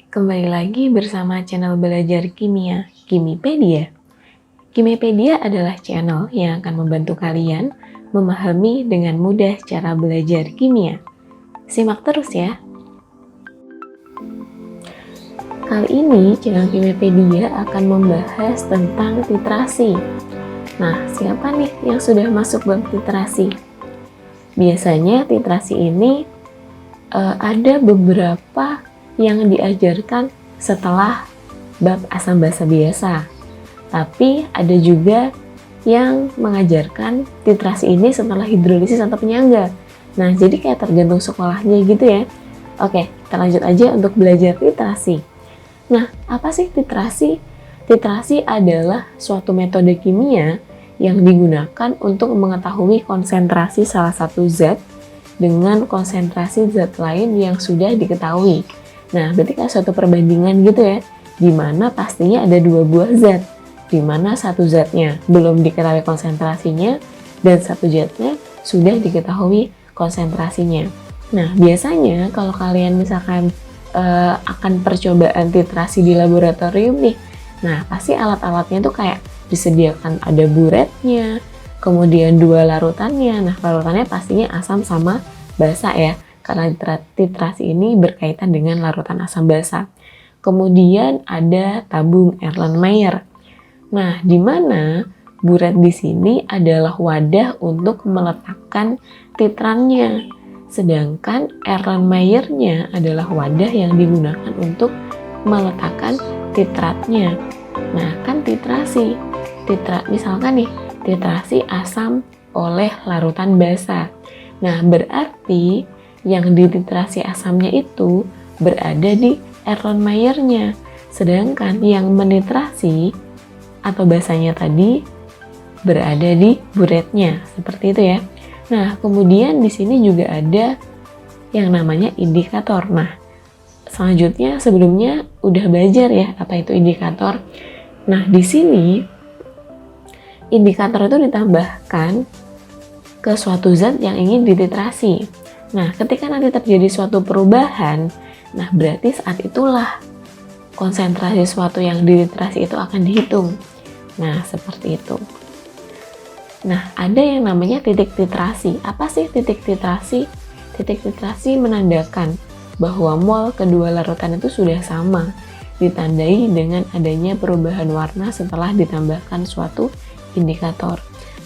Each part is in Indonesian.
Kembali lagi bersama channel belajar kimia, Kimipedia. Kimipedia adalah channel yang akan membantu kalian memahami dengan mudah cara belajar kimia. Simak terus ya. Kali ini channel Kimipedia akan membahas tentang titrasi. Nah, siapa nih yang sudah masuk bab titrasi? Biasanya titrasi ini ada beberapa yang diajarkan setelah bab asam basa biasa. Tapi ada juga yang mengajarkan titrasi ini setelah hidrolisis atau penyangga. Nah, jadi kayak tergantung sekolahnya gitu ya. Oke, kita lanjut aja untuk belajar titrasi. Nah, apa sih titrasi? Titrasi adalah suatu metode kimia yang digunakan untuk mengetahui konsentrasi salah satu zat dengan konsentrasi zat lain yang sudah diketahui. Nah, berarti kayak suatu perbandingan gitu ya, di mana pastinya ada dua buah zat, di mana satu zatnya belum diketahui konsentrasinya, dan satu zatnya sudah diketahui konsentrasinya. Nah, biasanya kalau kalian misalkan akan percobaan titrasi di laboratorium nih, nah pasti alat-alatnya tuh kayak disediakan ada buretnya, kemudian dua larutannya. Nah, larutannya pastinya asam sama basa ya, karena titrasi ini berkaitan dengan larutan asam basa. Kemudian ada tabung Erlenmeyer. Nah, di mana buret di sini adalah wadah untuk meletakkan titrannya, sedangkan Erlenmeyer-nya adalah wadah yang digunakan untuk meletakkan titratnya. Nah, kan titrasi, misalkan nih, titrasi asam oleh larutan basa. Nah, berarti yang dititrasi asamnya itu berada di Erlenmeyer-nya, sedangkan yang menitrasi atau basanya tadi berada di buretnya, seperti itu ya. Nah, kemudian di sini juga ada yang namanya indikator. Nah, selanjutnya sebelumnya udah belajar ya apa itu indikator. Nah, di sini indikator itu ditambahkan ke suatu zat yang ingin dititrasi. Nah, ketika nanti terjadi suatu perubahan, nah berarti saat itulah konsentrasi suatu yang dititrasi itu akan dihitung. Nah, seperti itu. Nah, ada yang namanya titik titrasi. Apa sih titik titrasi? Titik titrasi menandakan bahwa mol kedua larutan itu sudah sama, ditandai dengan adanya perubahan warna setelah ditambahkan suatu indikator.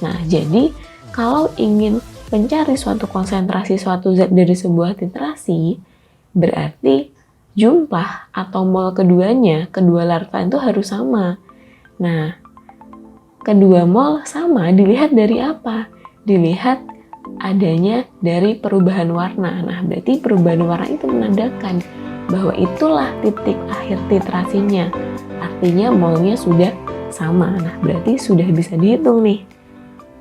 Nah, jadi kalau ingin mencari suatu konsentrasi suatu zat dari sebuah titrasi, berarti jumlah atau mol keduanya, kedua larutan itu harus sama. Nah, kedua mol sama dilihat dari apa? Dilihat adanya dari perubahan warna. Nah, berarti perubahan warna itu menandakan bahwa itulah titik akhir titrasinya. Artinya molnya sudah sama. Nah, berarti sudah bisa dihitung nih.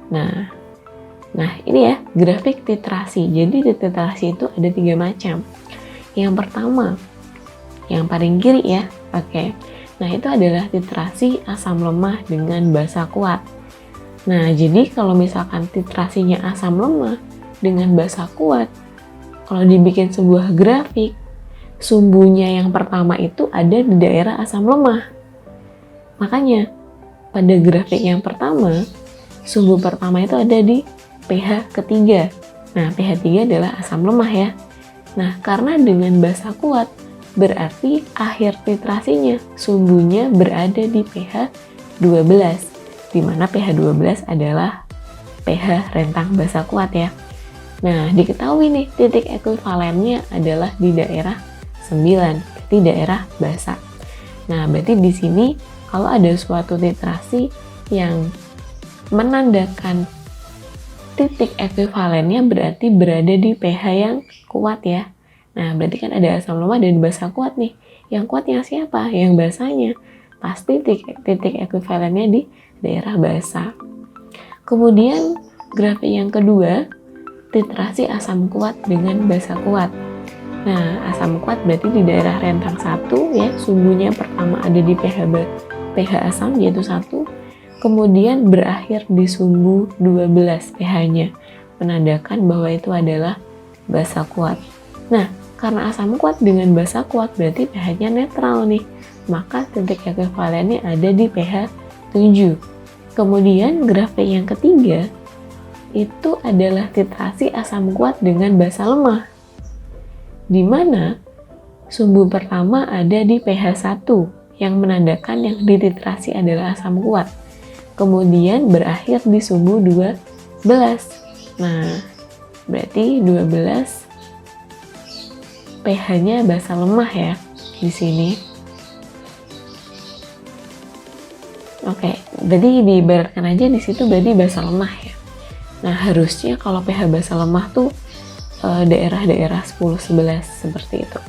Nah, ini ya grafik titrasi. Jadi titrasi itu ada 3 macam. Yang pertama, yang paling kiri ya, oke. Nah, itu adalah titrasi asam lemah dengan basa kuat. Nah, jadi kalau misalkan titrasinya asam lemah dengan basa kuat, kalau dibikin sebuah grafik, sumbunya yang pertama itu ada di daerah asam lemah. Makanya, pada grafik yang pertama, sumbu pertama itu ada di pH ketiga. Nah, pH 3 adalah asam lemah ya. Nah, karena dengan basa kuat, berarti akhir titrasinya sumbunya berada di pH 12, di mana pH 12 adalah pH rentang basa kuat ya. Nah, diketahui nih titik ekuivalennya adalah di daerah 9, berarti daerah basa. Nah, berarti di sini kalau ada suatu titrasi yang menandakan titik ekuivalennya berarti berada di pH yang kuat ya. Nah, berarti kan ada asam lemah dan basa kuat nih. Yang kuatnya siapa? Yang basanya. Pasti titik ekuivalennya di daerah basa. Kemudian grafik yang kedua, titrasi asam kuat dengan basa kuat. Nah, asam kuat berarti di daerah rentang 1 ya, sumbunya pertama ada di pH asam yaitu 1, kemudian berakhir di sumbu 12 pH-nya, menandakan bahwa itu adalah basa kuat. Nah, Karena asam kuat dengan basa kuat berarti pH-nya netral nih. Maka titik ekuivalennya ada di pH 7. Kemudian grafik yang ketiga itu adalah titrasi asam kuat dengan basa lemah. Di mana sumbu pertama ada di pH 1 yang menandakan yang dititrasi adalah asam kuat. Kemudian berakhir di sumbu 12. Nah, berarti 12 pH-nya basa lemah ya di sini. Oke, berarti diibaratkan aja di situ berarti basa lemah ya. Nah, harusnya kalau pH basa lemah tuh daerah-daerah 10-11 seperti itu.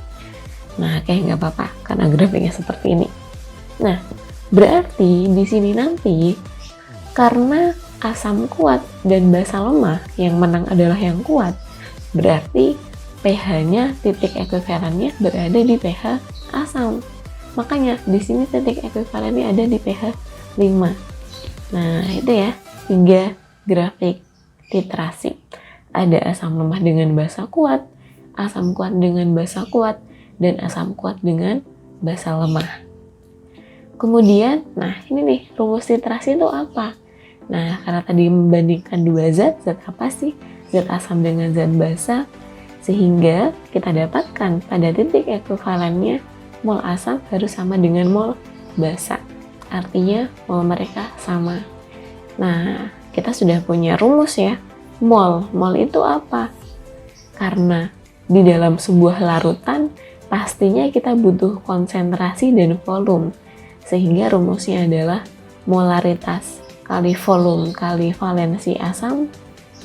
Nah, kayak nggak apa-apa karena grafiknya seperti ini. Nah, berarti di sini nanti karena asam kuat dan basa lemah yang menang adalah yang kuat, berarti pH-nya titik ekuivalennya berada di pH asam. Makanya di sini titik ekuivalennya ada di pH 5. Nah, itu ya 3 grafik titrasi. Ada asam lemah dengan basa kuat, asam kuat dengan basa kuat, dan asam kuat dengan basa lemah. Kemudian, nah ini nih rumus titrasi itu apa? Nah, karena tadi membandingkan dua zat apa sih? Zat asam dengan zat basa, sehingga kita dapatkan pada titik ekuivalennya mol asam harus sama dengan mol basa. Artinya mol mereka sama. Nah, kita sudah punya rumus ya. Mol itu apa? Karena di dalam sebuah larutan pastinya kita butuh konsentrasi dan volume. Sehingga rumusnya adalah molaritas kali volume kali valensi asam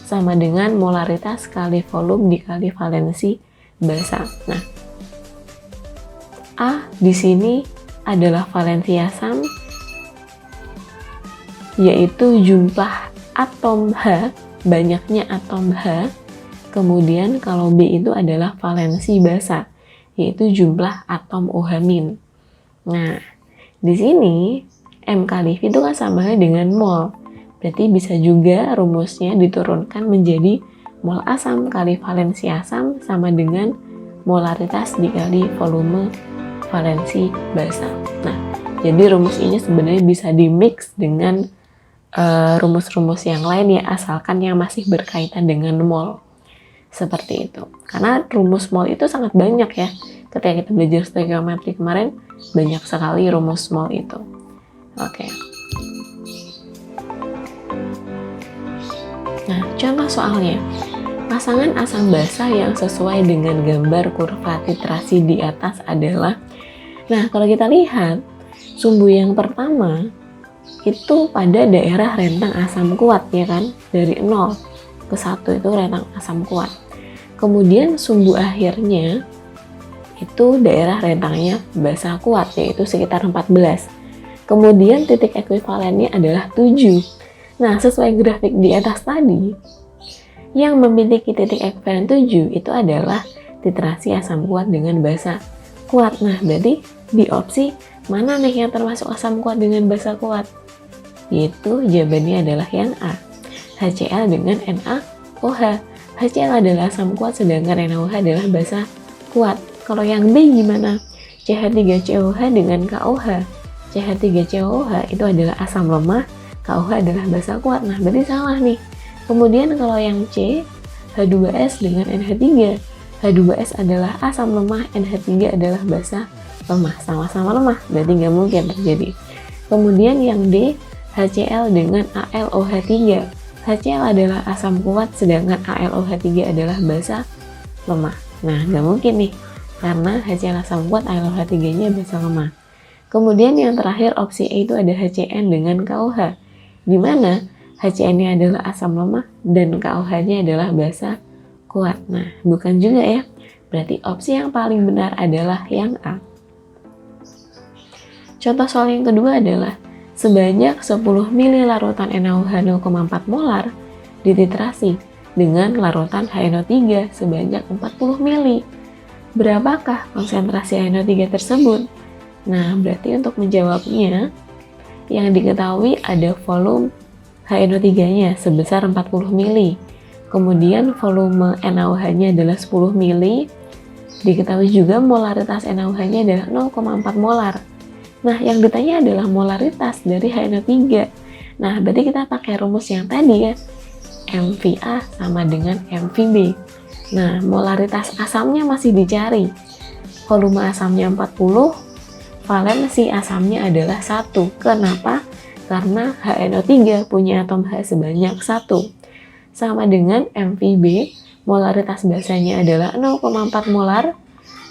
sama dengan molaritas kali volume dikali valensi basa. Nah, A di sini adalah valensi asam, yaitu jumlah atom H, banyaknya atom H. Kemudian kalau B itu adalah valensi basa, yaitu jumlah atom OH-. Nah, di sini M kali V itu kan sama dengan mol. Berarti bisa juga rumusnya diturunkan menjadi mol asam kali valensi asam sama dengan molaritas dikali volume valensi basa. Nah, jadi rumus ini sebenarnya bisa dimix dengan rumus-rumus yang lain ya, asalkan yang masih berkaitan dengan mol. Seperti itu. Karena rumus mol itu sangat banyak ya. Ketika kita belajar stoikiometri kemarin, banyak sekali rumus mol itu. Oke. Nah, contoh soalnya. Pasangan asam basa yang sesuai dengan gambar kurva titrasi di atas adalah, nah kalau kita lihat, sumbu yang pertama itu pada daerah rentang asam kuat ya kan, dari 0 ke 1 itu rentang asam kuat. Kemudian sumbu akhirnya itu daerah rentangnya basa kuat, yaitu sekitar 14. Kemudian titik ekuivalennya adalah 7. Nah, sesuai grafik di atas tadi, yang memiliki titik ekuivalen 7 itu adalah titrasi asam kuat dengan basa kuat. Nah, berarti di opsi mana nih yang termasuk asam kuat dengan basa kuat? Yaitu jawabannya adalah yang A, HCl dengan NaOH. HCl adalah asam kuat sedangkan NaOH adalah basa kuat. Kalau yang B gimana? CH3COH dengan KOH. CH3COH itu adalah asam lemah, KOH adalah basa kuat. Nah, berarti salah nih. Kemudian kalau yang C, H2S dengan NH3. H2S adalah asam lemah, NH3 adalah basa lemah. Sama-sama lemah, berarti nggak mungkin terjadi. Kemudian yang D, HCl dengan AlOH3. HCl adalah asam kuat, sedangkan AlOH3 adalah basa lemah. Nah, nggak mungkin nih, karena HCl asam kuat, AlOH3-nya basa lemah. Kemudian yang terakhir opsi E itu ada HCN dengan KOH, di mana HCN-nya adalah asam lemah dan KOH-nya adalah basa kuat. Nah, bukan juga ya. Berarti opsi yang paling benar adalah yang A. Contoh soal yang kedua adalah sebanyak 10 ml larutan NaOH 0,4 molar dititrasi dengan larutan HNO3 sebanyak 40 ml. Berapakah konsentrasi HNO3 tersebut? Nah, berarti untuk menjawabnya, yang diketahui ada volume HNO3-nya sebesar 40 ml. Kemudian volume NaOH-nya adalah 10 ml. Diketahui juga molaritas NaOH-nya adalah 0,4 molar. Nah, yang ditanya adalah molaritas dari HNO3. Nah, berarti kita pakai rumus yang tadi ya. MVA sama dengan MVB. Nah, molaritas asamnya masih dicari. Volume asamnya 40, valensi asamnya adalah 1. Kenapa? Karena HNO3 punya atom H sebanyak 1. Sama dengan MVB, molaritas basanya adalah 0,4 molar,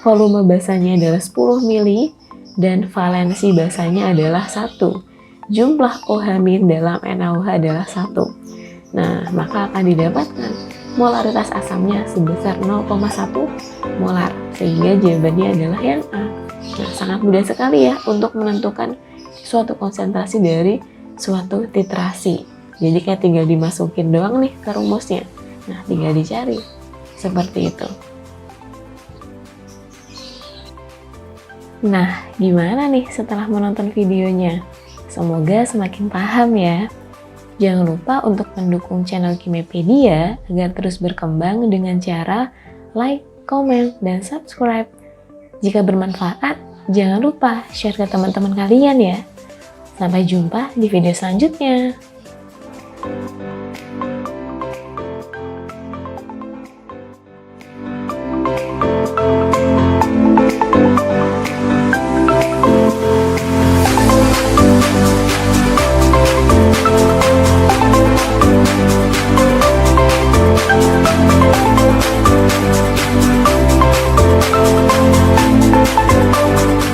volume basanya adalah 10 mili, dan valensi basanya adalah 1. Jumlah OH- dalam NaOH adalah 1. Nah, maka akan didapatkan molaritas asamnya sebesar 0,1 molar, sehingga jawabannya adalah yang A. Nah, sangat mudah sekali ya untuk menentukan suatu konsentrasi dari suatu titrasi. Jadi kayak tinggal dimasukin doang nih ke rumusnya. Nah, tinggal dicari. Seperti itu. Nah, gimana nih setelah menonton videonya? Semoga semakin paham ya. Jangan lupa untuk mendukung channel Kimepedia agar terus berkembang dengan cara like, komen, dan subscribe. Jika bermanfaat, jangan lupa share ke teman-teman kalian ya. Sampai jumpa di video selanjutnya.